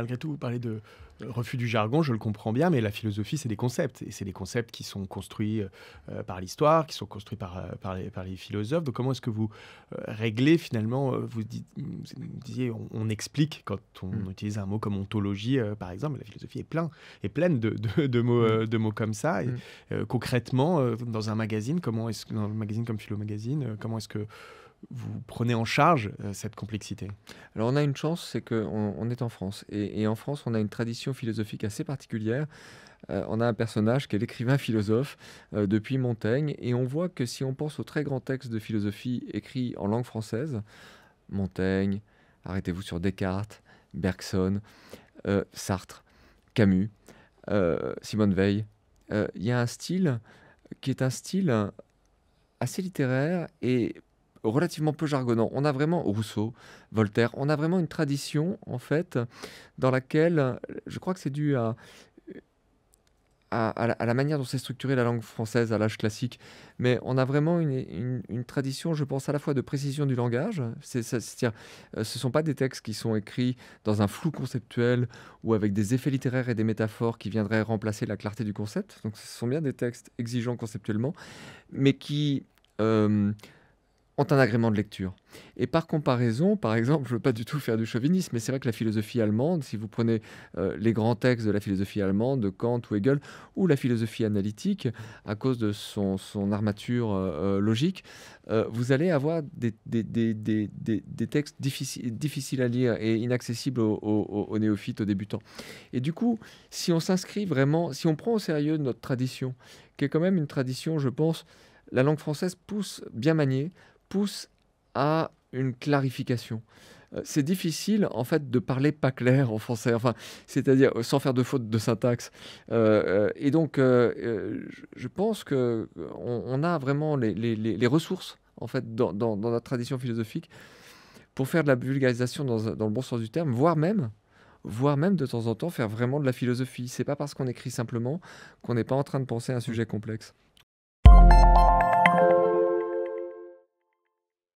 malgré tout, vous parlez de refus du jargon, je le comprends bien, mais la philosophie, c'est des concepts. Et c'est des concepts qui sont construits par l'histoire, qui sont construits par les philosophes. Donc comment est-ce que vous réglez finalement, vous disiez, on explique quand on utilise un mot comme ontologie, par exemple, la philosophie est pleine de mots comme ça. Et, concrètement, dans un magazine, dans un magazine comme Philo Magazine, comment est-ce que vous prenez en charge cette complexité? Alors on a une chance, c'est qu'on est en France. Et en France, on a une tradition philosophique assez particulière. On a un personnage qui est l'écrivain philosophe depuis Montaigne. Et on voit que si on pense aux très grands textes de philosophie écrits en langue française, Montaigne, arrêtez-vous sur Descartes, Bergson, Sartre, Camus, Simone Veil, il y a un style qui est un style assez littéraire et relativement peu jargonnant. On a vraiment Rousseau, Voltaire, on a vraiment une tradition, en fait, dans laquelle, je crois que c'est dû à la manière dont c'est structuré la langue française à l'âge classique, mais on a vraiment une tradition, je pense, à la fois de précision du langage, c'est-à-dire, ce ne sont pas des textes qui sont écrits dans un flou conceptuel ou avec des effets littéraires et des métaphores qui viendraient remplacer la clarté du concept. Donc ce sont bien des textes exigeants conceptuellement, mais qui ont un agrément de lecture. Et par comparaison, par exemple, je ne veux pas du tout faire du chauvinisme, mais c'est vrai que la philosophie allemande, si vous prenez les grands textes de la philosophie allemande, de Kant ou Hegel, ou la philosophie analytique, à cause de son armature logique, vous allez avoir des textes difficiles à lire et inaccessibles aux néophytes, aux débutants. Et du coup, si on s'inscrit vraiment, si on prend au sérieux notre tradition, qui est quand même une tradition, je pense, la langue française bien maniée, pousse à une clarification. C'est difficile, en fait, de parler pas clair en français, enfin, c'est-à-dire sans faire de faute de syntaxe. Et donc, je pense qu'on a vraiment les ressources, en fait, dans notre tradition philosophique, pour faire de la vulgarisation dans le bon sens du terme, voire même de temps en temps faire vraiment de la philosophie. C'est pas parce qu'on écrit simplement qu'on n'est pas en train de penser à un sujet complexe.